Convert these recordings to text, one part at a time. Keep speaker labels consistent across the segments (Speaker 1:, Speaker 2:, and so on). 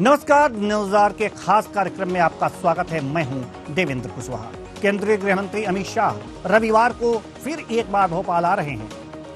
Speaker 1: नमस्कार, न्यूज़ के खास कार्यक्रम में आपका स्वागत है। मैं हूं देवेंद्र कुशवाहा। केंद्रीय गृह मंत्री अमित शाह रविवार को फिर एक बार भोपाल आ रहे हैं।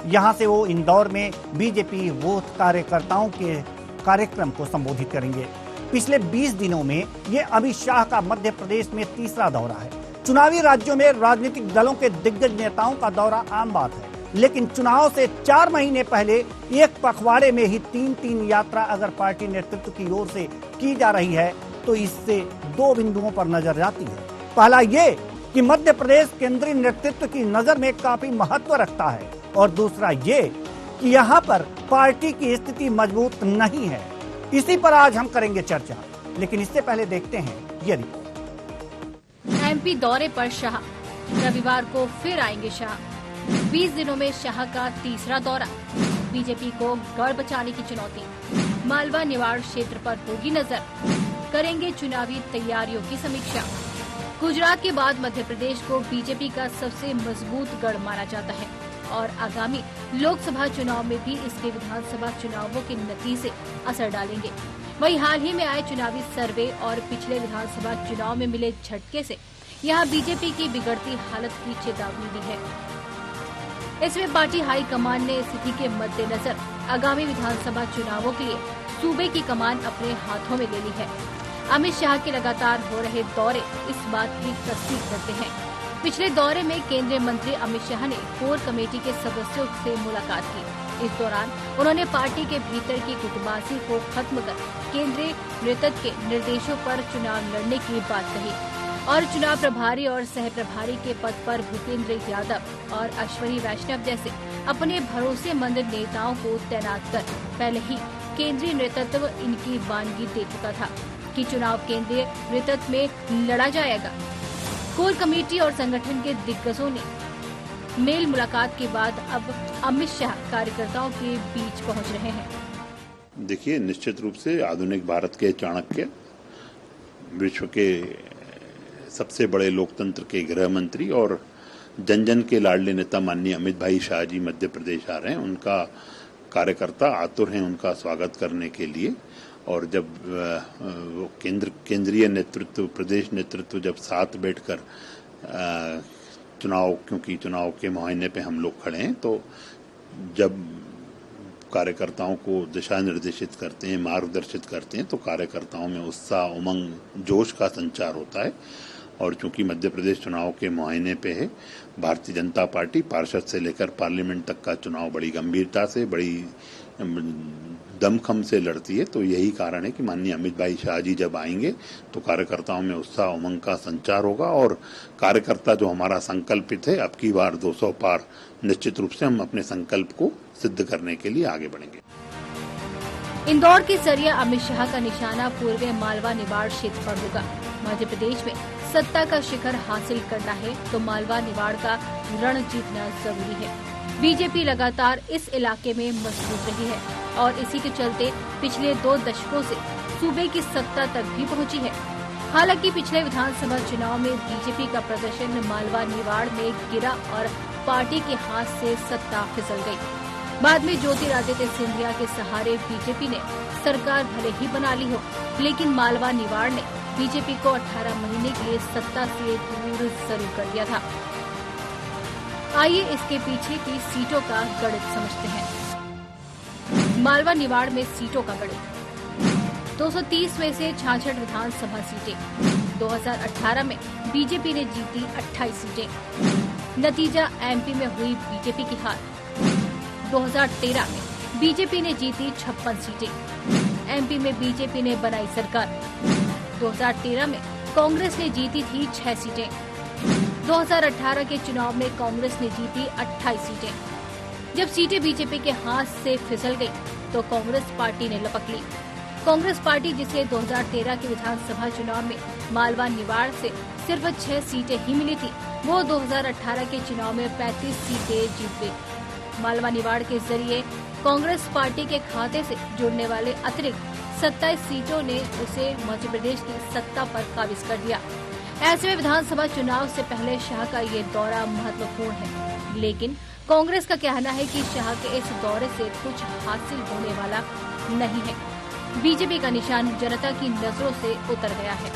Speaker 1: यहां से वो इंदौर में बीजेपी बूथ कार्यकर्ताओं के कार्यक्रम को संबोधित करेंगे। पिछले 20 दिनों में ये अमित शाह का मध्य प्रदेश में तीसरा दौरा है। चुनावी राज्यों में राजनीतिक दलों के दिग्गज नेताओं का दौरा आम बात है, लेकिन चुनाव से 4 महीने पहले एक पखवाड़े में ही 3-3 यात्रा अगर पार्टी नेतृत्व की ओर से की जा रही है तो इससे 2 बिंदुओं पर नजर जाती है। पहला ये कि मध्य प्रदेश केंद्रीय नेतृत्व की नजर में काफी महत्व रखता है, और दूसरा ये कि यहाँ पर पार्टी की स्थिति मजबूत नहीं है। इसी पर आज हम करेंगे चर्चा, लेकिन इससे पहले देखते हैं ये रिपोर्ट।
Speaker 2: एमपी दौरे पर शाह, रविवार को फिर आएंगे शाह। 20 दिनों में शाह का तीसरा दौरा, बीजेपी को गढ़ बचाने की चुनौती। मालवा निवाड़ क्षेत्र पर होगी नजर, करेंगे चुनावी तैयारियों की समीक्षा। गुजरात के बाद मध्य प्रदेश को बीजेपी का सबसे मजबूत गढ़ माना जाता है और आगामी लोकसभा चुनाव में भी इसके विधानसभा चुनावों के नतीजे असर डालेंगे। वहीं हाल ही में आए चुनावी सर्वे और पिछले विधानसभा चुनाव में मिले झटके से यहाँ बीजेपी की बिगड़ती हालत की चेतावनी दी है। इसमें पार्टी हाईकमान ने स्थिति के मद्देनजर आगामी विधानसभा चुनावों के लिए सूबे की कमान अपने हाथों में ले ली है। अमित शाह के लगातार हो रहे दौरे इस बात की तस्दीक करते हैं। पिछले दौरे में केंद्रीय मंत्री अमित शाह ने कोर कमेटी के सदस्यों से मुलाकात की। इस दौरान उन्होंने पार्टी के भीतर की गुटबाजी को खत्म कर केंद्रीय नेतृत्व के निर्देशों पर चुनाव लड़ने की बात कही और चुनाव प्रभारी और सह प्रभारी के पद पर भूपेंद्र यादव और अश्विनी वैष्णव जैसे अपने भरोसेमंद नेताओं को तैनात कर पहले ही केंद्रीय नेतृत्व इनकी वानगी दे चुका था कि चुनाव केंद्रीय नेतृत्व में लड़ा जाएगा। कोर कमेटी और संगठन के दिग्गजों ने मेल मुलाकात के बाद अब अमित शाह कार्यकर्ताओं के बीच पहुंच रहे हैं।
Speaker 3: देखिए, निश्चित रूप से आधुनिक भारत के चाणक्य, विश्व के सबसे बड़े लोकतंत्र के गृह मंत्री और जन जन के लाडले नेता माननीय अमित भाई शाह जी मध्य प्रदेश आ रहे हैं। उनका कार्यकर्ता आतुर हैं उनका स्वागत करने के लिए। और जब केंद्रीय नेतृत्व, प्रदेश नेतृत्व जब साथ बैठकर क्योंकि चुनाव के मुहायने पे हम लोग खड़े हैं, तो जब कार्यकर्ताओं को दिशा निर्देशित करते हैं, मार्गदर्शित करते हैं, तो कार्यकर्ताओं में उत्साह, उमंग, जोश का संचार होता है। और चूंकि मध्य प्रदेश चुनाव के मुहायने पे है, भारतीय जनता पार्टी पार्षद से लेकर पार्लियामेंट तक का चुनाव बड़ी गंभीरता से, बड़ी दमखम से लड़ती है। तो यही कारण है कि माननीय अमित भाई शाह जी जब आएंगे तो कार्यकर्ताओं में उत्साह, उमंग का संचार होगा और कार्यकर्ता जो हमारा संकल्पित है, अब की बार 200 पार, निश्चित रूप से हम अपने संकल्प को सिद्ध करने के लिए आगे बढ़ेंगे।
Speaker 2: इंदौर के जरिए अमित शाह का निशाना पूर्वी मालवा निवाड़ क्षेत्र पर होगा। मध्य प्रदेश में सत्ता का शिखर हासिल करना है तो मालवा निवाड़ का रण जीतना जरूरी है। बीजेपी लगातार इस इलाके में मजबूत रही है और इसी के चलते पिछले 2 दशकों से सूबे की सत्ता तक भी पहुंची है। हालांकि पिछले विधानसभा चुनाव में बीजेपी का प्रदर्शन मालवा निवाड़ में गिरा और पार्टी के हाथ से सत्ता फिसल गई। बाद में ज्योतिरादित्य सिंधिया के सहारे बीजेपी ने सरकार भले ही बना ली हो, लेकिन मालवा निवाड़ ने बीजेपी को 18 महीने के लिए सत्ता से दूर जरूर कर दिया था। आइए इसके पीछे की सीटों का गणित समझते हैं। मालवा निवाड़ में सीटों का गणित 230 में से 66 विधानसभा सीटें। 2018 में बीजेपी ने जीती 28 सीटें। नतीजा एमपी में हुई बीजेपी की हार। 2013 में बीजेपी ने जीती 56 सीटें। एमपी में बीजेपी ने बनाई सरकार। 2013 में कांग्रेस ने जीती थी 6 सीटें। 2018 के चुनाव में कांग्रेस ने जीती 28 सीटें। जब सीटें बीजेपी के हाथ से फिसल गई तो कांग्रेस पार्टी ने लपक ली। कांग्रेस पार्टी, जिसे 2013 के विधानसभा चुनाव में मालवा निवाड़ से सिर्फ 6 सीटें ही मिली थी, वो 2018 के चुनाव में 35 सीटें जीत गई। मालवा निवाड़ के जरिए कांग्रेस पार्टी के खाते से जुड़ने वाले अतिरिक्त 27 सीटों ने उसे मध्य प्रदेश की सत्ता पर काबिज कर दिया। ऐसे में विधानसभा चुनाव से पहले शाह का ये दौरा महत्वपूर्ण है, लेकिन कांग्रेस का कहना है कि शाह के इस दौरे से कुछ हासिल होने वाला नहीं है। बीजेपी का निशान जनता की नजरों से उतर गया है।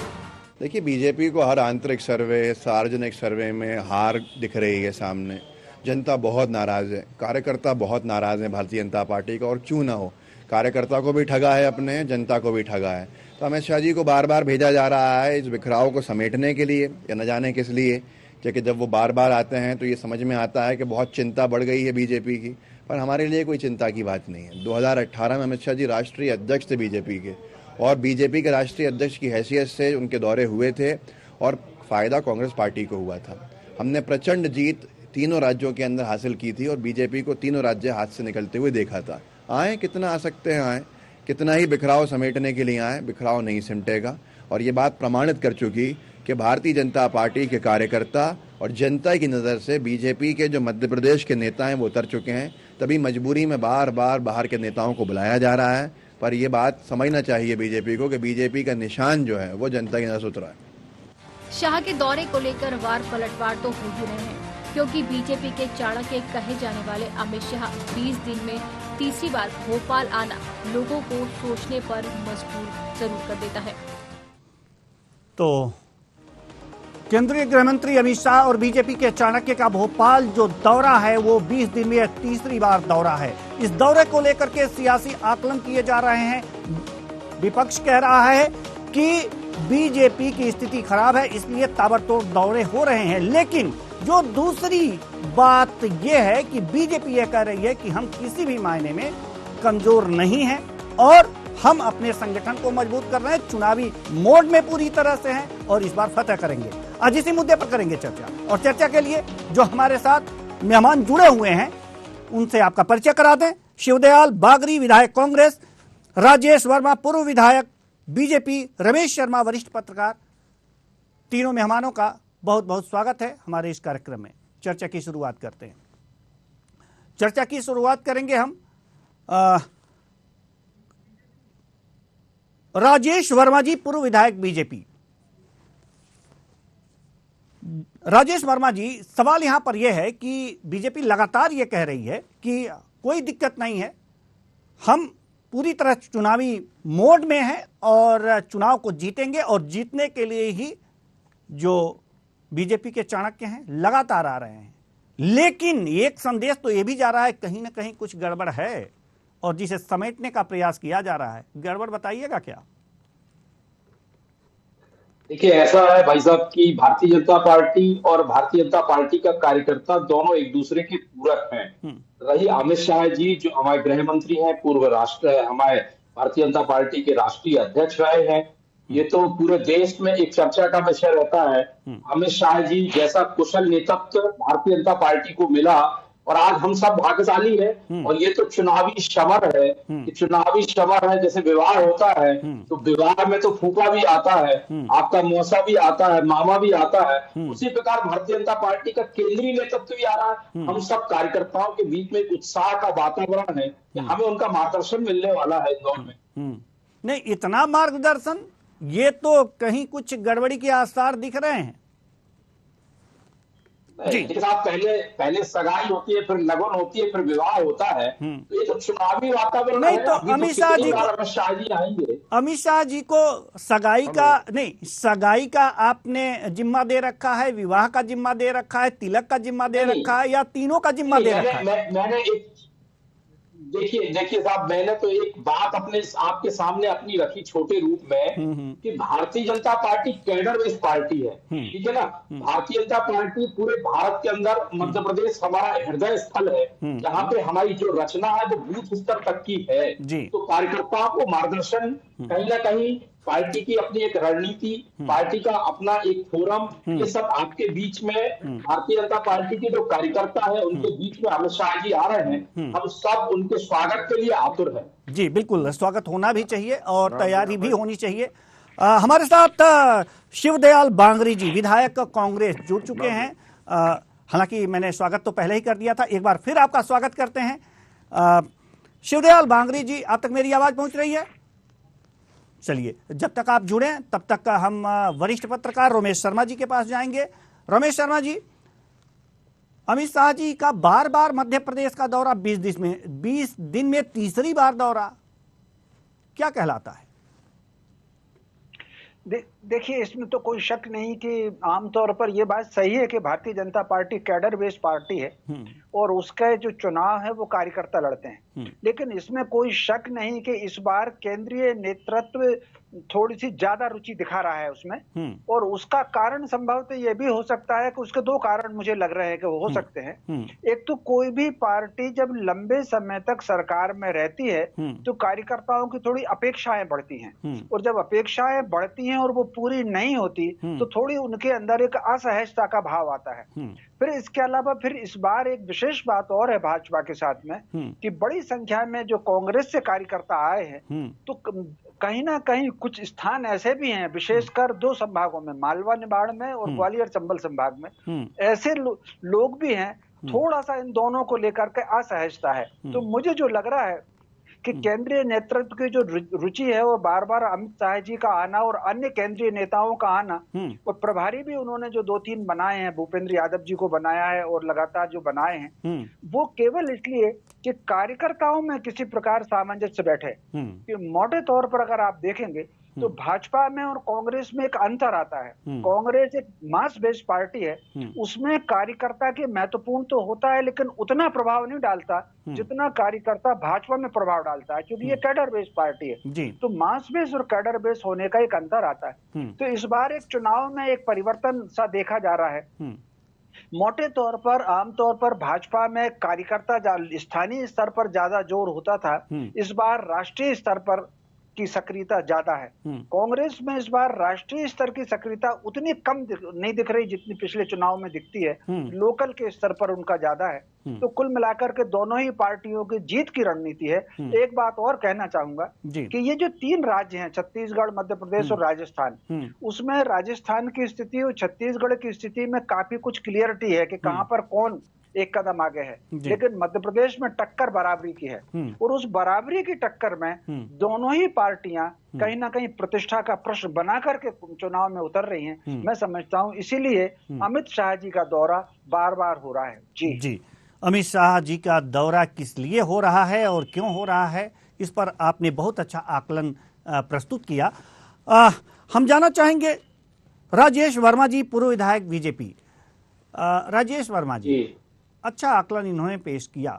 Speaker 4: देखिए, बीजेपी को हर आंतरिक सर्वे, सार्वजनिक सर्वे में हार दिख रही है सामने। जनता बहुत नाराज है, कार्यकर्ता बहुत नाराज है भारतीय जनता पार्टी का, और क्यों ना हो, कार्यकर्ता को भी ठगा है अपने, जनता को भी ठगा है। तो अमित शाह जी को बार बार भेजा जा रहा है इस बिखराव को समेटने के लिए, या न जाने किस लिए, क्योंकि जब वो बार बार आते हैं तो ये समझ में आता है कि बहुत चिंता बढ़ गई है बीजेपी की। पर हमारे लिए कोई चिंता की बात नहीं है। 2018 में अमित शाह जी राष्ट्रीय अध्यक्ष थे बीजेपी के, और बीजेपी के राष्ट्रीय अध्यक्ष की हैसियत से उनके दौरे हुए थे, और फायदा कांग्रेस पार्टी को हुआ था। हमने प्रचंड जीत तीनों राज्यों के अंदर हासिल की थी, और बीजेपी को तीनों राज्य हाथ से निकलते हुए देखा था। आए कितना आ सकते हैं, आए कितना ही बिखराव समेटने के लिए आए, बिखराव नहीं सिमटेगा। और ये बात प्रमाणित कर चुकी कि भारतीय जनता पार्टी के कार्यकर्ता और जनता की नज़र से बीजेपी के जो मध्य प्रदेश के नेता हैं वो उतर चुके हैं। तभी मजबूरी में बार बार बाहर के नेताओं को बुलाया जा रहा है। पर यह बात समझना चाहिए बीजेपी को कि बीजेपी का निशान जो है वो जनता की नज़र से उतरा है।
Speaker 2: शाह के दौरे को लेकर वार पलटवार तो हो ही रहे हैं, क्योंकि बीजेपी के चाणक्य कहे जाने वाले अमित शाह 20 दिन में तीसरी बार भोपाल आना लोगों को सोचने पर मजबूर जरूर कर देता है।
Speaker 1: तो केंद्रीय गृह मंत्री अमित शाह और बीजेपी के चाणक्य का भोपाल जो दौरा है वो 20 दिन में तीसरी बार दौरा है। इस दौरे को लेकर के सियासी आकलन किए जा रहे हैं। विपक्ष कह रहा है कि बीजेपी की स्थिति खराब है, इसलिए ताबड़तोड़ दौरे हो रहे हैं। लेकिन जो दूसरी बात यह है कि बीजेपी यह कह रही है कि हम किसी भी मायने में कमजोर नहीं हैं और हम अपने संगठन को मजबूत कर रहे हैं, चुनावी मोड में पूरी तरह से हैं और इस बार फतह करेंगे। आज इसी मुद्दे पर करेंगे चर्चा, और चर्चा के लिए जो हमारे साथ मेहमान जुड़े हुए हैं उनसे आपका परिचय करा दें। शिवदयाल बागरी, विधायक कांग्रेस; राजेश वर्मा, पूर्व विधायक बीजेपी; रमेश शर्मा, वरिष्ठ पत्रकार। तीनों मेहमानों का बहुत बहुत स्वागत है हमारे इस कार्यक्रम में। चर्चा की शुरुआत करते हैं। चर्चा की शुरुआत करेंगे हम राजेश वर्मा जी, पूर्व विधायक बीजेपी। राजेश वर्मा जी, सवाल यहां पर यह है कि बीजेपी लगातार यह कह रही है कि कोई दिक्कत नहीं है, हम पूरी तरह चुनावी मोड में हैं और चुनाव को जीतेंगे, और जीतने के लिए ही जो बीजेपी के चाणक्य हैं लगातार आ रहे हैं। लेकिन एक संदेश तो यह भी जा रहा है कहीं ना कहीं कुछ गड़बड़ है और जिसे समेटने का प्रयास किया जा रहा है। गड़बड़ बताइएगा क्या?
Speaker 5: देखिए, ऐसा है भाई साहब कि भारतीय जनता पार्टी और भारतीय जनता पार्टी का कार्यकर्ता दोनों एक दूसरे के पूरक हैं। रही अमित शाह जी जो हमारे गृह मंत्री हैं, पूर्व राष्ट्र हमारे भारतीय जनता पार्टी के राष्ट्रीय अध्यक्ष रहे हैं, ये तो पूरे देश में एक चर्चा का विषय रहता है। अमित शाह जी जैसा कुशल नेतृत्व भारतीय जनता पार्टी को मिला, और आज हम सब भाग्यशाली हैं। और ये तो चुनावी समर है कि चुनावी समर है, जैसे विवाह होता है तो विवाह में तो फूफा भी आता है, आपका मौसा भी आता है, मामा भी आता है। उसी प्रकार भारतीय जनता पार्टी का केंद्रीय नेतृत्व भी आ रहा है। हम सब कार्यकर्ताओं के बीच में उत्साह का वातावरण है कि हमें उनका मार्गदर्शन मिलने वाला है इंदौर में।
Speaker 1: नहीं, इतना मार्गदर्शन, ये तो कहीं कुछ गड़बड़ी के आसार दिख रहे हैं।
Speaker 5: देखिए साहब, पहले सगाई होती है, फिर लगन होती है, फिर विवाह होता है, तो ये तो चुनावी वातावरण
Speaker 1: नहीं
Speaker 5: है।
Speaker 1: तो अमित शाह जी
Speaker 5: आएंगे,
Speaker 1: अमित शाह जी को सगाई का नहीं, सगाई का आपने जिम्मा दे रखा है, विवाह का जिम्मा दे रखा है, तिलक का जिम्मा दे रखा है, या तीनों का जिम्मा दे रखा है?
Speaker 5: मैंने एक देखिए साहब, मैंने तो एक बात आपके सामने अपनी रखी छोटे रूप में कि Bharatiya Janata party cadre based party है, ठीक है ना। भारतीय जनता पार्टी पूरे भारत के अंदर, मध्य प्रदेश हमारा हृदय स्थल है, जहाँ पे हमारी जो रचना है वो बूथ स्तर तक की है। तो कार्यकर्ताओं को मार्गदर्शन कहीं ना कहीं, पार्टी की अपनी एक रणनीति, पार्टी का अपना एक फोरम, ये सब आपके बीच में भारतीय जनता पार्टी के जो कार्यकर्ता है उनके बीच में अमित शाह जी आ रहे हैं। हम सब उनके स्वागत के लिए आतुर हैं।
Speaker 1: जी बिल्कुल, स्वागत होना भी चाहिए और तैयारी भी होनी चाहिए। हमारे साथ शिवदयाल बांगरी जी, विधायक कांग्रेस, जुड़ चुके हैं। हालांकि मैंने स्वागत तो पहले ही कर दिया था, एक बार फिर आपका स्वागत करते हैं। शिवदयाल बांगरी जी, आप तक मेरी आवाज पहुंच रही है? चलिए, जब तक आप जुड़े तब तक हम वरिष्ठ पत्रकार रमेश शर्मा जी के पास जाएंगे। रमेश शर्मा जी, अमित शाह जी का बार बार मध्य प्रदेश का दौरा 20 दिन में तीसरी बार दौरा, क्या कहलाता है?
Speaker 6: देखिए, इसमें तो कोई शक नहीं कि आमतौर पर यह बात सही है कि Bharatiya Janata party cadre based party है और उसका जो चुनाव है वो कार्यकर्ता लड़ते हैं। लेकिन इसमें कोई शक नहीं कि इस बार केंद्रीय नेतृत्व थोड़ी सी ज्यादा रुचि दिखा रहा है उसमें, और उसका कारण संभवतः यह भी हो सकता है कि उसके दो कारण मुझे लग रहे हैं कि वो हो सकते हैं। एक तो कोई भी पार्टी जब लंबे समय तक सरकार में रहती है तो कार्यकर्ताओं की थोड़ी अपेक्षाएं बढ़ती हैं, और जब अपेक्षाएं बढ़ती हैं और वो पूरी नहीं होती तो थोड़ी उनके अंदर एक असहजता का भाव आता है। फिर इसके अलावा फिर इस बार एक विशेष बात और है भाजपा के साथ में कि बड़ी संख्या में जो कांग्रेस से कार्यकर्ता आए हैं, तो कहीं ना कहीं कुछ स्थान ऐसे भी हैं, विशेषकर दो संभागों में, मालवा निमाड़ में और ग्वालियर चंबल संभाग में, ऐसे लोग भी हैं, थोड़ा सा इन दोनों को लेकर के असहजता है। तो मुझे जो लग रहा है कि केंद्रीय नेतृत्व की जो रुचि है वो बार बार अमित शाह जी का आना और अन्य केंद्रीय नेताओं का आना, और प्रभारी भी उन्होंने जो 2-3 बनाए हैं, भूपेंद्र यादव जी को बनाया है और लगातार जो बनाए हैं, वो केवल इसलिए कि कार्यकर्ताओं में किसी प्रकार सामंजस्य बैठे। कि मोटे तौर पर अगर आप देखेंगे तो भाजपा में और कांग्रेस में एक अंतर आता है। कांग्रेस एक मास बेस्ड पार्टी है, उसमें कार्यकर्ता के महत्वपूर्ण तो होता है लेकिन उतना प्रभाव नहीं डालता जितना कार्यकर्ता भाजपा में प्रभाव डालता है, क्योंकि ये कैडर बेस्ड पार्टी है। तो मास बेस्ड और कैडर बेस्ड होने का एक अंतर आता है। तो इस बार एक चुनाव में एक परिवर्तन सा देखा जा रहा है। मोटे तौर पर आमतौर पर भाजपा में कार्यकर्ता स्थानीय स्तर पर ज्यादा जोर होता था, इस बार राष्ट्रीय स्तर पर की सक्रियता ज्यादा है। कांग्रेस में इस बार राष्ट्रीय स्तर की सक्रियता उतनी कम नहीं दिख रही जितनी पिछले चुनाव में दिखती है, लोकल के स्तर पर उनका ज्यादा है। तो कुल मिलाकर के दोनों ही पार्टियों की जीत की रणनीति है। एक बात और कहना चाहूंगा कि ये जो 3 राज्य हैं, छत्तीसगढ़, मध्य प्रदेश और राजस्थान, उसमें राजस्थान की स्थिति और छत्तीसगढ़ की स्थिति में काफी कुछ क्लियरिटी है कि कहां पर कौन एक कदम आगे है, लेकिन मध्य प्रदेश में टक्कर बराबरी की है, और उस बराबरी की टक्कर में दोनों ही पार्टियां कहीं ना कहीं प्रतिष्ठा का प्रश्न बना करके चुनाव में उतर रही हैं। मैं समझता हूं इसीलिए अमित शाह जी का दौरा बार बार हो रहा है। जी,
Speaker 1: अमित शाह जी का दौरा किस लिए हो रहा है और क्यों हो रहा है, इस पर आपने बहुत अच्छा आकलन प्रस्तुत किया। हम जानना चाहेंगे राजेश वर्मा जी, पूर्व विधायक बीजेपी। राजेश वर्मा जी, अच्छा आकलन इन्होंने पेश किया,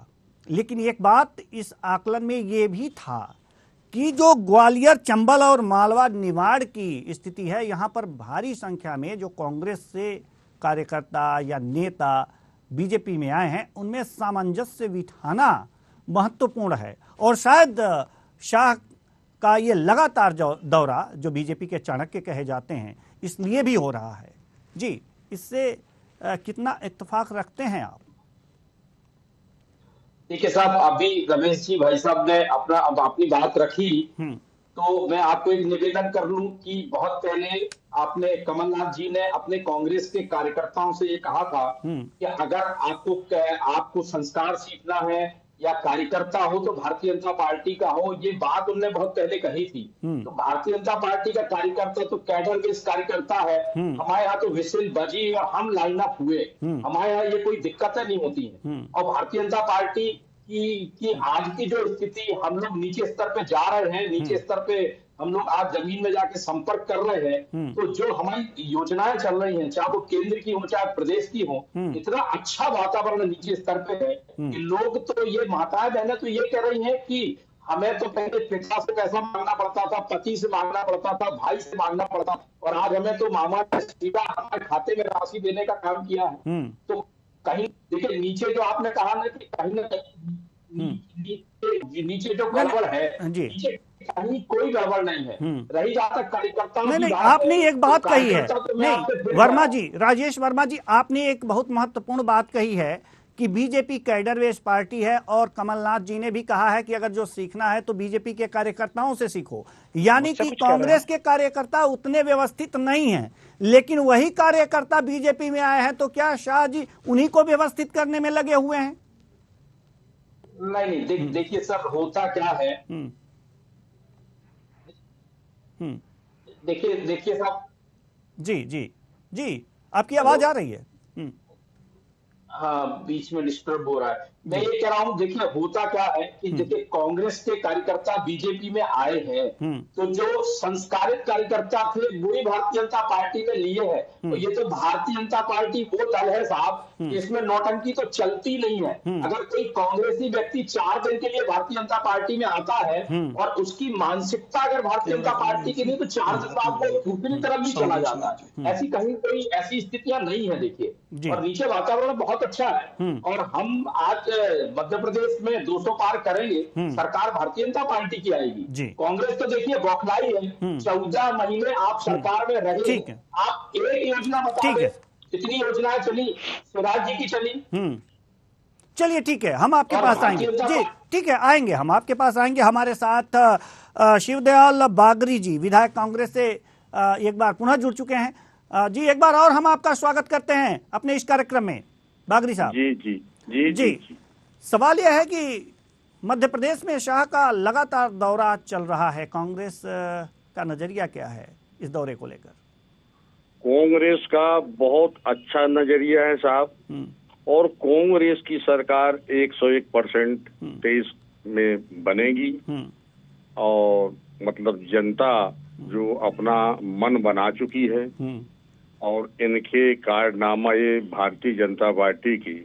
Speaker 1: लेकिन एक बात इस आकलन में ये भी था कि जो ग्वालियर, चंबल और मालवा निमाड़ की स्थिति है, यहाँ पर भारी संख्या में जो कांग्रेस से कार्यकर्ता या नेता बीजेपी में आए हैं, उनमें सामंजस्य बिठाना महत्वपूर्ण है। और शायद शाह का ये लगातार दौरा जो बीजेपी के चाणक्य कहे जाते हैं, इसलिए भी हो रहा है। जी, इससे कितना इत्तेफाक रखते हैं आप?
Speaker 5: देखिए साहब, अभी रमेश जी भाई साहब ने अपनी बात रखी, तो मैं आपको एक निवेदन कर लूं कि बहुत पहले आपने, कमलनाथ जी ने अपने कांग्रेस के कार्यकर्ताओं से ये कहा था कि अगर आपको संस्कार सीखना है या कार्यकर्ता हो तो भारतीय जनता पार्टी का हो। ये बात उन्होंने बहुत पहले कही थी। तो भारतीय जनता पार्टी का कार्यकर्ता तो कैडर बेस्ड कार्यकर्ता है। हमारे यहाँ तो विसिल बजी और हम लाइन अप हुए, हमारे यहाँ ये कोई दिक्कतें नहीं होती है। और भारतीय जनता पार्टी की आज की जो स्थिति, हम लोग नीचे स्तर पे जा रहे हैं, नीचे स्तर पे हम लोग आज जमीन में जाके संपर्क कर रहे हैं, तो जो हमारी योजनाएं चल रही हैं, चाहे वो केंद्र की हो चाहे प्रदेश की हो, इतना अच्छा वातावरण नीचे स्तर पे है कि लोग, तो ये माताएं बहनें तो ये कह रही हैं कि हमें तो पहले पिता से पैसा मांगना पड़ता था, पति से मांगना पड़ता था, भाई से मांगना पड़ता था, और आज हमें तो मामा ने सीधा हमारे खाते में राशि देने का काम किया है। तो कहीं देखिए, नीचे जो आपने कहा ना कि कहीं ना कहीं नीचे जो गड़बड़ है, नीचे कहीं कोई गड़बड़ नहीं है। रही जहां तक कार्यकर्ताओं की
Speaker 1: नहीं,
Speaker 5: बात
Speaker 1: आपने
Speaker 5: है,
Speaker 1: एक बात
Speaker 5: तो
Speaker 1: कही है,
Speaker 5: नहीं
Speaker 1: वर्मा जी, राजेश वर्मा जी, आपने एक बहुत महत्वपूर्ण बात कही है कि बीजेपी कैडर बेस्ड पार्टी है, और कमलनाथ जी ने भी कहा है कि अगर जो सीखना है तो बीजेपी के कार्यकर्ताओं से सीखो। यानी कि कांग्रेस के कार्यकर्ता उतने व्यवस्थित नहीं हैं, लेकिन वही कार्यकर्ता बीजेपी में आए हैं, तो क्या शाह जी उन्हीं को व्यवस्थित करने में लगे हुए हैं?
Speaker 5: नहीं, देखिए सर, होता क्या है, देखिए साहब,
Speaker 1: जी, आपकी आवाज आ रही है।
Speaker 5: हाँ, बीच में डिस्टर्ब हो रहा है। मैं ये कह रहा हूं, देखिए होता क्या है कि देखिए कांग्रेस के कार्यकर्ता बीजेपी में आए हैं, तो जो संस्कारित कार्यकर्ता थे वो ही भारतीय जनता पार्टी में लिए हैं। तो ये तो भारतीय जनता पार्टी वो दल है साहब, इसमें नौटंकी तो चलती नहीं है। अगर कोई कांग्रेसी व्यक्ति 4 दिन के लिए भारतीय जनता पार्टी में आता है और उसकी मानसिकता अगर भारतीय जनता पार्टी की नहीं, तो 4 दिन बाद वो दूसरी तरफ भी चला जाता है। ऐसी कहीं कोई ऐसी स्थितियां नहीं है देखिए। और नीचे वातावरण बहुत अच्छा है, और हम आज मध्य प्रदेश में 200 पार करेंगे, सरकार भारतीय जनता पार्टी की आएगी। कांग्रेस तो देखिए बौखलाई है, 14 महीने आप सरकार में रहे, आप एक योजना बता दें, कितनी योजनाएं चली, शिवराज जी की चली।
Speaker 1: चलिए ठीक है, हम आपके पास आएंगे जी, ठीक है आएंगे, हम आपके पास आएंगे। हमारे साथ शिवदयाल बागरी जी, विधायक कांग्रेस से एक बार पुनः जुड़ चुके हैं। जी एक बार और हम आपका स्वागत करते हैं अपने इस कार्यक्रम में, बागरी साहब।
Speaker 7: जी जी जी जी, जी।
Speaker 1: सवाल यह है कि मध्य प्रदेश में शाह का लगातार दौरा चल रहा है, कांग्रेस का नजरिया क्या है इस दौरे को लेकर?
Speaker 7: कांग्रेस का बहुत अच्छा नजरिया है साहब, और कांग्रेस की सरकार 101% 23 में बनेगी। और मतलब जनता जो अपना मन बना चुकी है, और इनके कारनामा ये भारतीय जनता पार्टी की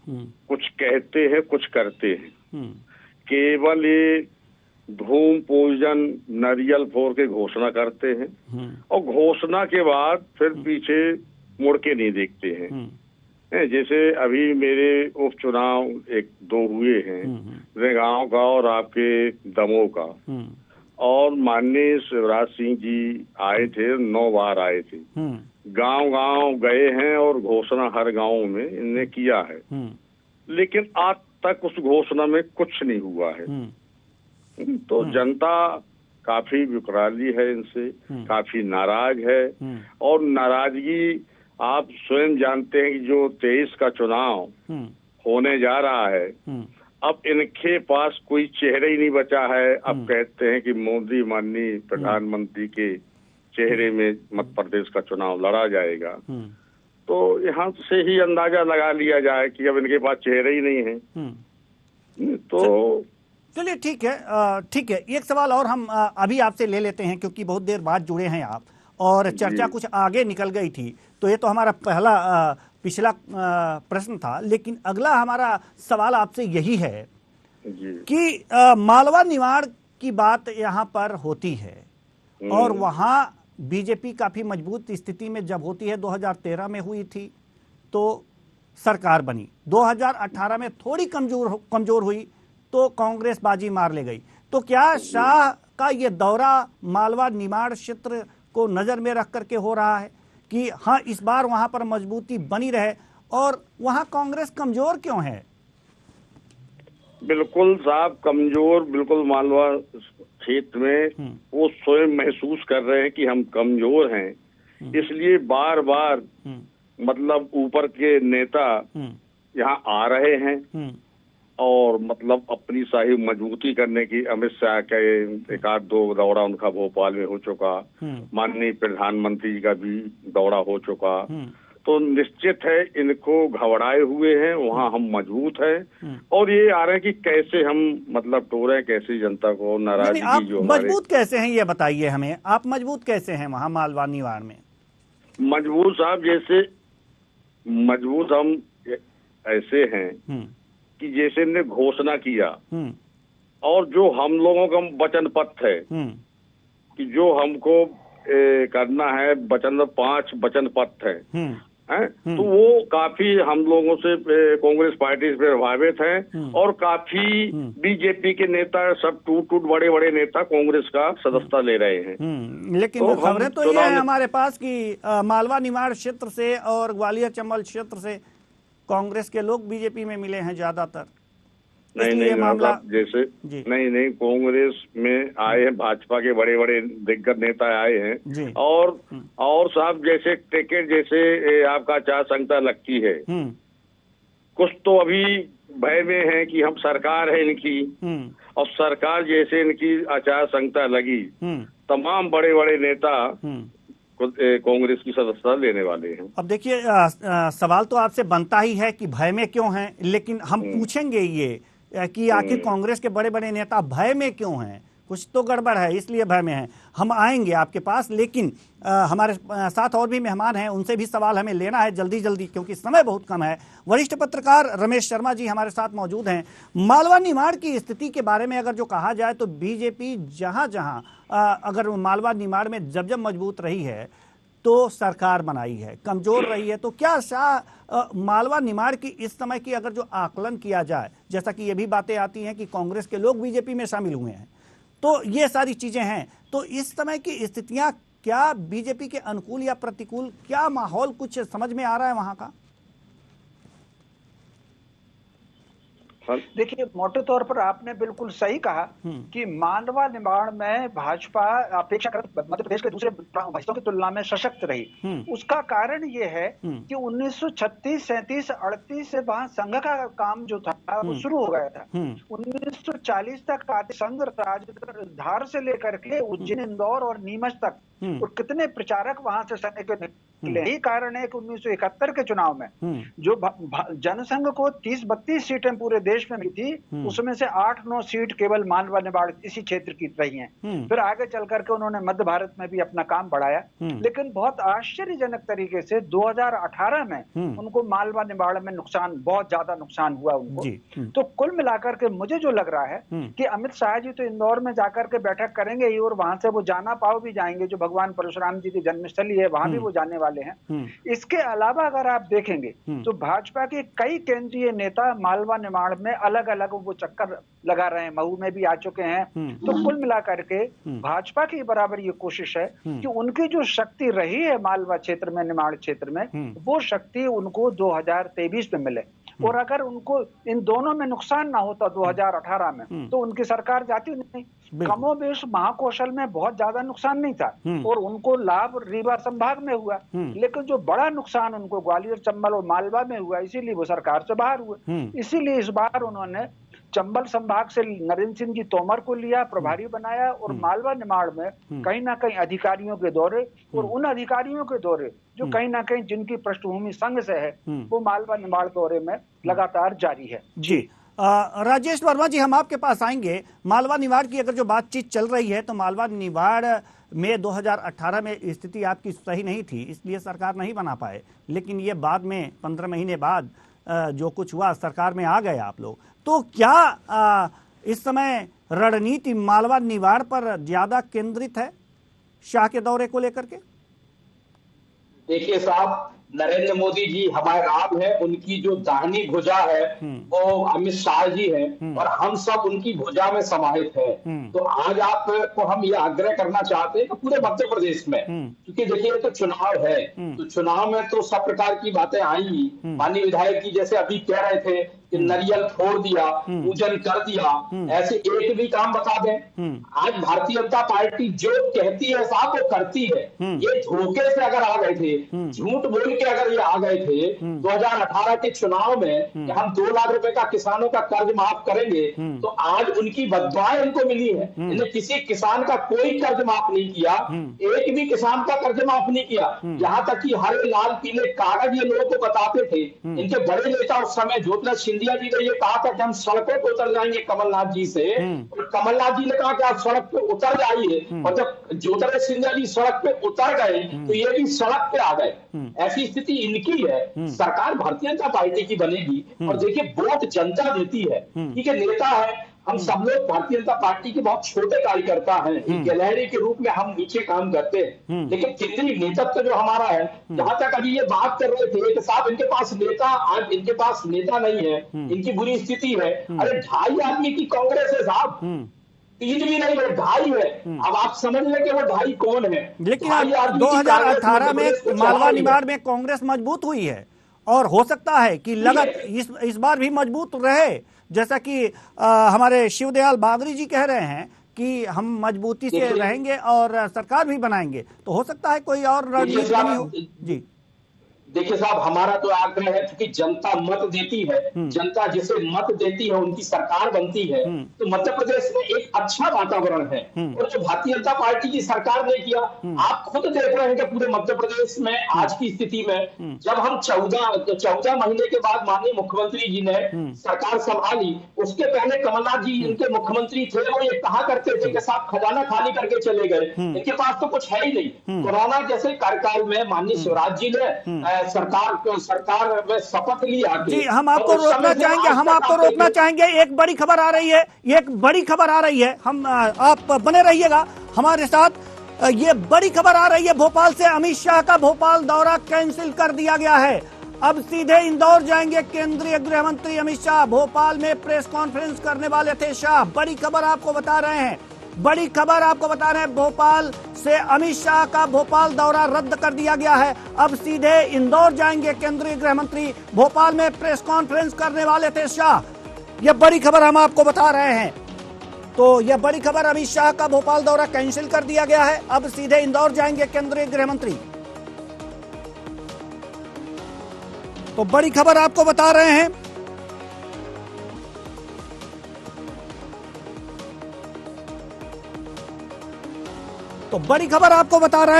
Speaker 7: कुछ कहते हैं कुछ करते हैं। केवल ये धूम पूजन नारियल फोड़ के घोषणा करते हैं, और घोषणा के बाद फिर पीछे मुड़ के नहीं देखते हैं। जैसे अभी मेरे उपचुनाव 1-2 हुए हैं, रेगांव का और आपके दमोह का, और माननीय शिवराज सिंह जी आए थे, 9 बार आए थे, गांव-गांव गए हैं और घोषणा हर गांव में इन्हें किया है, लेकिन आज तक उस घोषणा में कुछ नहीं हुआ है। तो जनता काफी विकराली है इनसे, काफी नाराज है, और नाराजगी आप स्वयं जानते हैं कि जो 23 का चुनाव होने जा रहा है, अब इनके पास कोई चेहरा ही नहीं बचा है। अब कहते हैं कि मोदी माननीय प्रधानमंत्री के चेहरे में मध्य प्रदेश का चुनाव लड़ा जाएगा, तो यहाँ से ही अंदाजा लगा लिया जाए कि अब इनके पास चेहरा ही नहीं है। तो
Speaker 1: चलिए ठीक है, ठीक है। एक सवाल और हम अभी आपसे ले लेते हैं, क्योंकि बहुत देर बाद जुड़े हैं आप और चर्चा कुछ आगे निकल गई थी, तो ये तो हमारा पिछला प्रश्न था, लेकिन अगला हमारा सवाल आपसे यही है कि मालवा निमाड़ की बात यहाँ पर होती है, और वहाँ बीजेपी काफी मजबूत स्थिति में जब होती है, 2013 में हुई थी तो सरकार बनी, 2018 में थोड़ी कमजोर हुई तो कांग्रेस बाजी मार ले गई। तो क्या शाह का ये दौरा मालवा निमाड़ क्षेत्र को नजर में रख करके हो रहा है कि हाँ इस बार वहां पर मजबूती बनी रहे, और वहां कांग्रेस कमजोर क्यों है?
Speaker 7: बिल्कुल साहब, कमजोर बिल्कुल मालवा क्षेत्र में वो स्वयं महसूस कर रहे हैं कि हम कमजोर हैं, इसलिए बार बार मतलब ऊपर के नेता यहाँ आ रहे हैं, और मतलब अपनी शाही मजबूती करने की अमित शाह के 1-2 दौरा उनका भोपाल में हो चुका, माननीय प्रधानमंत्री का भी दौरा हो चुका, तो निश्चित है इनको घबराए हुए हैं, वहाँ हम मजबूत हैं, और ये आ रहे हैं कि कैसे हम मतलब टोरे, कैसे जनता को नाराजगी जो
Speaker 1: मजबूत कैसे हैं ये बताइए हमें, आप मजबूत कैसे हैं वहाँ मालवा निमाड़ में?
Speaker 7: मजबूत साहब, जैसे मजबूत हम ऐसे हैं कि जैसे ने घोषणा किया, और जो हम लोगों का वचन पत्र है कि जो हमको करना है, 5 वचन पत्र है, तो वो काफी हम लोगों से कांग्रेस पार्टी से प्रभावित हैं, और काफी बीजेपी के नेता सब टूट बड़े बड़े नेता कांग्रेस का सदस्यता ले रहे हैं।
Speaker 1: लेकिन तो खबरें तो ये है हमारे पास कि मालवा निमाड़ क्षेत्र से और ग्वालियर चंबल क्षेत्र से कांग्रेस के लोग बीजेपी में मिले हैं ज्यादातर।
Speaker 7: नहीं मतलब जैसे नहीं कांग्रेस में आए हैं, भाजपा के बड़े बड़े दिग्गज नेता आए हैं, और साहब जैसे टिकट जैसे आपका आचार संहिता लगती है, कुछ तो अभी भय में है कि हम सरकार है इनकी, और सरकार जैसे इनकी आचार संहिता लगी, तमाम बड़े बड़े नेता कांग्रेस की सदस्यता लेने वाले हैं।
Speaker 1: अब देखिए, सवाल तो आपसे बनता ही है कि भय में क्यों हैं, लेकिन हम पूछेंगे ये कि आखिर कांग्रेस के बड़े बड़े नेता भय में क्यों हैं। कुछ तो गड़बड़ है, इसलिए भय में हैं। हम आएंगे आपके पास, लेकिन हमारे साथ और भी मेहमान हैं, उनसे भी सवाल हमें लेना है जल्दी जल्दी, क्योंकि समय बहुत कम है। वरिष्ठ पत्रकार रमेश शर्मा जी हमारे साथ मौजूद हैं। मालवा निमाड़ की स्थिति के बारे में अगर जो कहा जाए तो बीजेपी जहां जहां अगर मालवा निमाड़ में जब मजबूत रही है तो सरकार बनाई है, कमजोर रही है तो क्या मालवा निमाड़ की इस समय की अगर जो आकलन किया जाए, जैसा कि ये भी बातें आती हैं कि कांग्रेस के लोग बीजेपी में शामिल हुए हैं, तो ये सारी चीजें हैं, तो इस समय की स्थितियां क्या बीजेपी के अनुकूल या प्रतिकूल, क्या माहौल कुछ समझ में आ रहा है वहां का?
Speaker 6: देखिए, मोटे तौर पर आपने बिल्कुल सही कहा कि मालवा निमाड़ में भाजपा अपेक्षाकृत मध्य प्रदेश के दूसरे हिस्सों की तुलना में सशक्त रही। उसका कारण ये है कि 1936, 37, 38 से वहां संघ का काम जो था वो शुरू हो गया था। 1940 तक आदि संघ राज धार से लेकर के उज्जैन, इंदौर और नीमच तक और कितने प्रचारक वहां से सैनिक निकले। यही कारण है कि 1971 के चुनाव में जो जनसंघ को 30-32 सीटें पूरे देश में मिली थी, उसमें से 8-9 सीट केवल मालवा निमाड़ इसी क्षेत्र की रही हैं। फिर आगे चल करके उन्होंने मध्य भारत में भी अपना काम बढ़ाया, लेकिन बहुत आश्चर्यजनक तरीके से 2018 में उनको मालवा निमाड़ में नुकसान, बहुत ज्यादा नुकसान हुआ उनको। तो कुल मिलाकर के मुझे जो लग रहा है कि अमित शाह जी तो इंदौर में जाकर के बैठक करेंगे ही, और वहां से वो जाना पाओ भी जाएंगे, जो भगवान परशुराम जी की जन्मस्थली है वहां भी वो जाने वाले हैं। इसके अलावा अगर आप देखेंगे तो भाजपा के कई केंद्रीय नेता मालवा निमाड़ में अलग अलग वो चक्कर लगा रहे हैं, महू में भी आ चुके हैं। तो कुल मिलाकर के भाजपा की बराबर ये कोशिश है कि उनकी जो शक्ति रही है मालवा क्षेत्र में, निमाड़ क्षेत्र में, वो शक्ति उनको 2023 में मिले। और अगर उनको इन दोनों में नुकसान ना होता 2018 में, तो उनकी सरकार जाती नहीं। कमोबेश महाकौशल में बहुत ज्यादा नुकसान नहीं था और उनको लाभ रीवा संभाग में हुआ, लेकिन जो बड़ा नुकसान उनको ग्वालियर, चंबल और मालवा में हुआ, इसीलिए वो सरकार से बाहर हुए। इसीलिए इस बार उन्होंने चंबल संभाग से नरेंद्र सिंह जी तोमर को लिया, प्रभारी बनाया, और मालवा निमाड़ में कहीं ना कहीं अधिकारियों के दौरे, और उन अधिकारियों के दौरे जो कहीं ना कहीं जिनकी पृष्ठभूमि संघ से है, वो मालवा निमाड़ दौरे में लगातार जारी है।
Speaker 1: जी, राजेश वर्मा जी, हम आपके पास आएंगे। मालवा निमाड़ की अगर जो बातचीत चल रही है तो मालवा निमाड़ में 2018 में स्थिति आपकी सही नहीं थी, इसलिए सरकार नहीं बना पाए, लेकिन ये बाद में 15 महीने बाद जो कुछ हुआ, सरकार में आ गए आप लोग। तो क्या इस समय रणनीति मालवा निमाड़ पर ज्यादा केंद्रित है शाह के दौरे को लेकर के?
Speaker 5: देखिए साहब, नरेंद्र मोदी जी हमारे राम है, उनकी जो दाहिनी भुजा है वो अमित शाह जी है, और हम सब उनकी भुजा में समाहित है। तो आज आपको हम ये आग्रह करना चाहते हैं कि पूरे मध्य प्रदेश में, क्योंकि देखिए तो चुनाव है, तो चुनाव में तो सब प्रकार की बातें आएंगी। माननीय विधायक जी जैसे अभी कह रहे थे कि नरियल फोड़ दिया, पूजन कर दिया, ऐसे एक भी काम बता दें। आज भारतीय जनता पार्टी जो कहती है साहब वो करती है। ये धोखे से अगर आ गए थे, झूठ बोल के अगर ये आ गए थे 2018 के चुनाव में कि हम 2 लाख रुपए का किसानों का कर्ज माफ करेंगे, तो आज उनकी बददुआएं उनको मिली है। इन्हें किसी किसान का कोई कर्ज माफ नहीं किया, एक भी किसान का कर्ज माफ नहीं किया। यहाँ तक कि हरे लाल पीले कागज ये लोगों को बताते थे। इनके बड़े नेता उस समय ज्योतिरादित्य सिंधिया जी ने ये कहा था कि हम सड़कों पर उतर जाएंगे कमलनाथ जी से, और कमलनाथ जी ने कहा कि आप सड़क पे उतर जाइए, और जब ज्योतिरादित्य सिंधिया जी सड़क पे उतर गए तो ये भी सड़क पे आ गए। ऐसी स्थिति इनकी है। सरकार भारतीय जनता पार्टी की बनेगी, और देखिए वोट जनता देती है। ठीक है, नेता है, हम सब लोग भारतीय जनता पार्टी के बहुत छोटे कार्यकर्ता हैं, एक गैलरी के रूप में हम नीचे काम करते हैं, लेकिन केंद्रीय नेतृत्व जो हमारा है, जहां तक अभी ये बात कर रहे थे कि साहब इनके पास नेता, आज इनके पास नेता नहीं है, इनकी बुरी स्थिति है। अरे 2.5 आदमी की कांग्रेस है साहब, 3 भी नहीं है, 2.5 है। अब आप समझ लें कि वो 2.5 कौन है।
Speaker 1: लेकिन 2018 में मालवा निमाड़ में कांग्रेस मजबूत हुई है, और हो सकता है कि लगत इस बार भी मजबूत रहे, जैसा कि हमारे शिवदयाल बागरी जी कह रहे हैं कि हम मजबूती से रहेंगे और सरकार भी बनाएंगे। तो हो सकता है कोई और रणनीति बनी हो। जी
Speaker 5: देखिए साहब, हमारा तो आग्रह है कि जनता मत देती है, जनता जिसे मत देती है उनकी सरकार बनती है, तो मध्य प्रदेश में एक अच्छा वातावरण है। और जो भारतीय जनता पार्टी की सरकार ने किया, आप खुद देख रहे हैं कि पूरे मध्य प्रदेश में आज की स्थिति में, जब हम 14 महीने के बाद माननीय मुख्यमंत्री जी ने सरकार संभाली, उसके पहले कमलनाथ जी इनके मुख्यमंत्री थे, वो ये कहा करते थे कि साहब खजाना खाली करके चले गए, इनके पास तो कुछ है ही नहीं। कोरोना जैसे कार्यकाल में माननीय शिवराज जी ने सरकार में शपथ लिया।
Speaker 1: जी, हम आपको रोकना चाहेंगे, एक बड़ी खबर आ रही है, हम आप बने रहिएगा हमारे साथ। ये बड़ी खबर आ रही है भोपाल से, अमित शाह का भोपाल दौरा कैंसिल कर दिया गया है। अब सीधे इंदौर जाएंगे केंद्रीय गृह मंत्री अमित शाह। भोपाल में प्रेस कॉन्फ्रेंस करने वाले थे शाह। बड़ी खबर आपको बता रहे हैं, भोपाल से अमित शाह का भोपाल दौरा रद्द कर दिया गया है। अब सीधे इंदौर जाएंगे केंद्रीय गृह मंत्री। भोपाल में प्रेस कॉन्फ्रेंस करने वाले थे शाह। यह बड़ी खबर हम आपको बता रहे हैं। तो यह बड़ी खबर, अमित शाह का भोपाल दौरा कैंसिल कर दिया गया है। अब सीधे इंदौर जाएंगे केंद्रीय गृह मंत्री। तो बड़ी खबर आपको बता रहे हैं।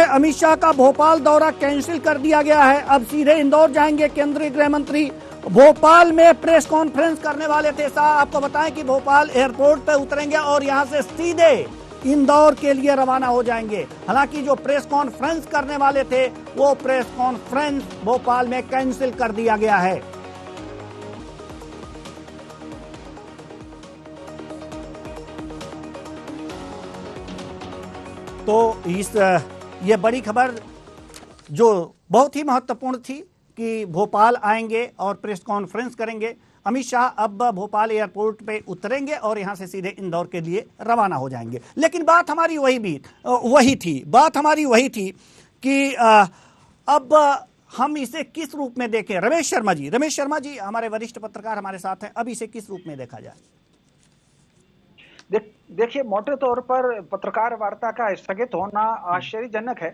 Speaker 1: अमित शाह का भोपाल दौरा कैंसिल कर दिया गया है। अब सीधे इंदौर जाएंगे केंद्रीय गृह मंत्री। भोपाल में प्रेस कॉन्फ्रेंस करने वाले थे शाह। आपको बताएं कि भोपाल एयरपोर्ट पे उतरेंगे और यहां से सीधे इंदौर के लिए रवाना हो जाएंगे। हालांकि जो प्रेस कॉन्फ्रेंस करने वाले थे, वो प्रेस कॉन्फ्रेंस भोपाल में कैंसिल कर दिया गया है। तो ये बड़ी खबर जो बहुत ही महत्वपूर्ण थी कि भोपाल आएंगे और प्रेस कॉन्फ्रेंस करेंगे। अमित शाह अब भोपाल एयरपोर्ट पे उतरेंगे और यहां से सीधे इंदौर के लिए रवाना हो जाएंगे। लेकिन बात हमारी वही थी कि अब हम इसे किस रूप में देखें। रमेश शर्मा जी हमारे वरिष्ठ पत्रकार हमारे साथ हैं। अब इसे किस रूप में देखा जाए?
Speaker 6: देखिए, मोटे तौर पर पत्रकार वार्ता का स्थगित होना आश्चर्यजनक है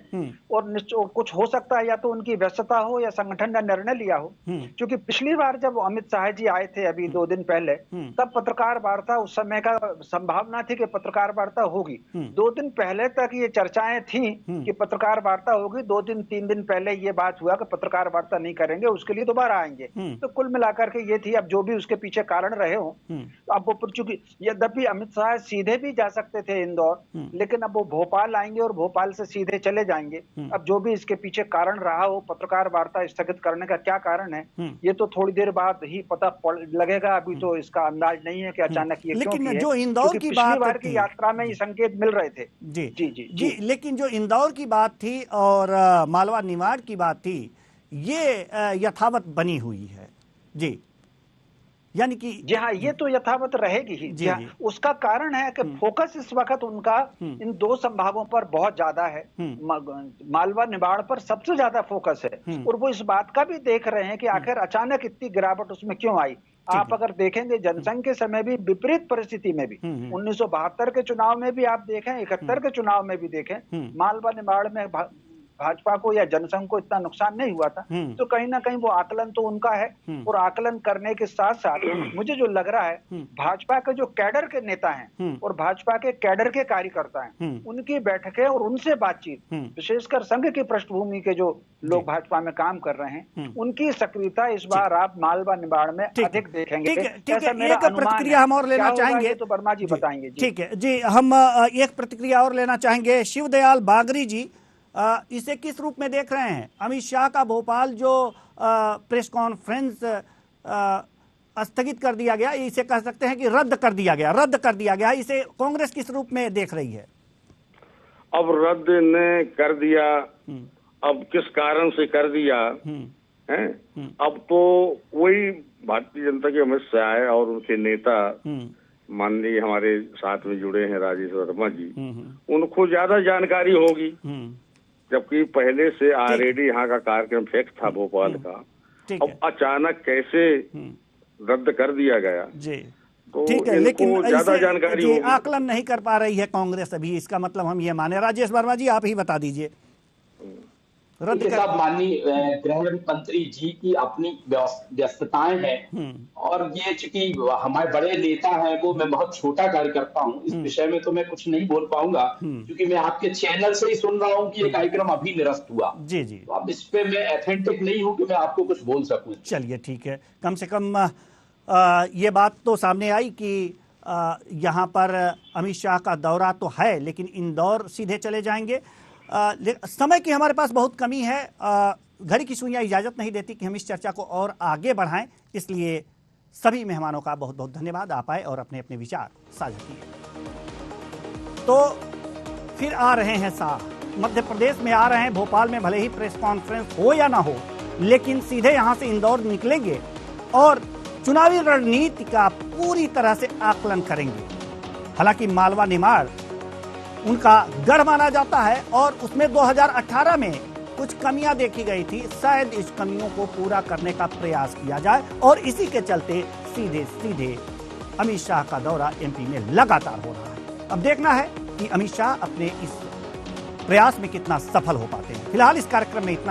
Speaker 6: और कुछ हो सकता है या तो उनकी व्यस्तता हो या संगठन ने निर्णय लिया हो। क्योंकि पिछली बार जब अमित शाह जी आए थे अभी 2 दिन पहले, तब पत्रकार वार्ता, उस समय का संभावना थी कि पत्रकार वार्ता होगी। 2 दिन पहले तक ये चर्चाएं थी कि पत्रकार वार्ता होगी। 2-3 दिन पहले ये बात हुआ कि पत्रकार वार्ता नहीं करेंगे, उसके लिए दोबारा आएंगे। तो कुल मिलाकर के ये थी। अब जो भी उसके पीछे कारण रहे हो, अब वो चूंकि यद्यपि अमित शाह सीधे भी जा सकते थे इंदौर, लेकिन अब वो भोपाल आएंगे और भोपाल से सीधे चले जाएंगे। अब जो भी इसके पीछे कारण रहा हो, पत्रकार वार्ता स्थगित करने का क्या कारण है, ये तो थोड़ी देर बाद ही पता लगेगा। अभी तो इसका अंदाज नहीं है कि अचानक ये क्यों किया।
Speaker 1: जो इंदौर की बात
Speaker 6: की यात्रा में ये संकेत मिल रहे थे।
Speaker 1: जी, लेकिन जो इंदौर की बात थी और मालवा निमाड़ की बात थी, ये यथावत बनी हुई है। जी, यानी कि
Speaker 6: जी हाँ, ये तो यथावत रहेगी ही। जी हाँ, उसका कारण है कि फोकस इस वक्त उनका इन 2 संभागों पर बहुत ज्यादा है। मालवा निमाड़ पर सबसे ज्यादा फोकस है और वो इस बात का भी देख रहे हैं कि आखिर अचानक इतनी गिरावट उसमें क्यों आई। आप अगर देखेंगे जनसंघ के समय भी विपरीत परिस्थिति में भी, 1972 के चुनाव में भी आप देखें, 71 के चुनाव में भी देखें, मालवा निमाड़ में भाजपा को या जनसंघ को इतना नुकसान नहीं हुआ था। तो कहीं ना कहीं वो आकलन तो उनका है। और आकलन करने के साथ साथ मुझे जो लग रहा है, भाजपा के जो कैडर के नेता हैं और भाजपा के कैडर के कार्यकर्ता हैं, उनकी बैठकें और उनसे बातचीत, विशेषकर संघ की पृष्ठभूमि के जो लोग भाजपा में काम कर रहे हैं, उनकी सक्रियता इस बार आप मालवा निमाड़ में अधिक देखेंगे।
Speaker 1: एक प्रतिक्रिया हम और लेना चाहेंगे,
Speaker 6: तो वर्मा जी बताएंगे।
Speaker 1: ठीक है जी, हम एक प्रतिक्रिया और लेना चाहेंगे। शिवदयाल बागरी जी, इसे किस रूप में देख रहे हैं? अमित शाह का भोपाल जो प्रेस कॉन्फ्रेंस स्थगित कर दिया गया, इसे कह सकते हैं कि रद्द कर दिया गया, इसे कांग्रेस किस रूप में देख रही है?
Speaker 7: अब रद्द ने कर दिया, अब किस कारण से कर दिया है? अब तो वही भारतीय जनता के अमित शाह है और उनके नेता माननीय हमारे साथ में जुड़े हैं राजेश वर्मा जी, उनको ज्यादा जानकारी होगी। जबकि पहले से ऑलरेडी यहाँ का कार्यक्रम फिक्स था भोपाल का। अब अचानक कैसे रद्द कर दिया गया
Speaker 1: जी,
Speaker 7: तो
Speaker 1: ठीक है, लेकिन
Speaker 7: ज्यादा जानकारी होगी।
Speaker 1: आकलन नहीं कर पा रही है कांग्रेस अभी, इसका मतलब हम ये माने। राजेश वर्मा जी, आप ही बता दीजिए। रद्द
Speaker 5: देखिए साहब, माननीय गृह मंत्री जी की अपनी व्यस्तताएं हैं और ये चूंकि हमारे बड़े नेता हैं, वो मैं बहुत छोटा कार्यकर्ता हूं, इस विषय में तो मैं कुछ नहीं बोल पाऊंगा, क्योंकि मैं आपके चैनल से ही सुन रहा हूं कि ये कार्यक्रम अभी निरस्त हुआ।
Speaker 1: जी जी,
Speaker 5: तो अब इस पे मैं ऑथेंटिक नहीं हूं कि मैं आपको कुछ बोल सकूं।
Speaker 1: चलिए ठीक है, कम से कम ये बात तो सामने आई कि यहाँ पर अमित शाह का दौरा तो है, लेकिन इंदौर सीधे चले जाएंगे। समय की हमारे पास बहुत कमी है, घड़ी की सुइयां इजाज़त नहीं देती कि हम इस चर्चा को और आगे बढ़ाएं, इसलिए सभी मेहमानों का बहुत बहुत धन्यवाद। आप आए और अपने अपने विचार साझा किए। तो फिर आ रहे हैं शाह, मध्य प्रदेश में आ रहे हैं। भोपाल में भले ही प्रेस कॉन्फ्रेंस हो या ना हो, लेकिन सीधे यहाँ से इंदौर निकलेंगे और चुनावी रणनीति का पूरी तरह से आकलन करेंगे। हालांकि मालवा निमाड़ उनका गढ़ माना जाता है और उसमें 2018 में कुछ कमियां देखी गई थी, शायद इस कमियों को पूरा करने का प्रयास किया जाए और इसी के चलते सीधे सीधे अमित शाह का दौरा एमपी में लगातार हो रहा है। अब देखना है कि अमित शाह अपने इस प्रयास में कितना सफल हो पाते हैं। फिलहाल इस कार्यक्रम में इतना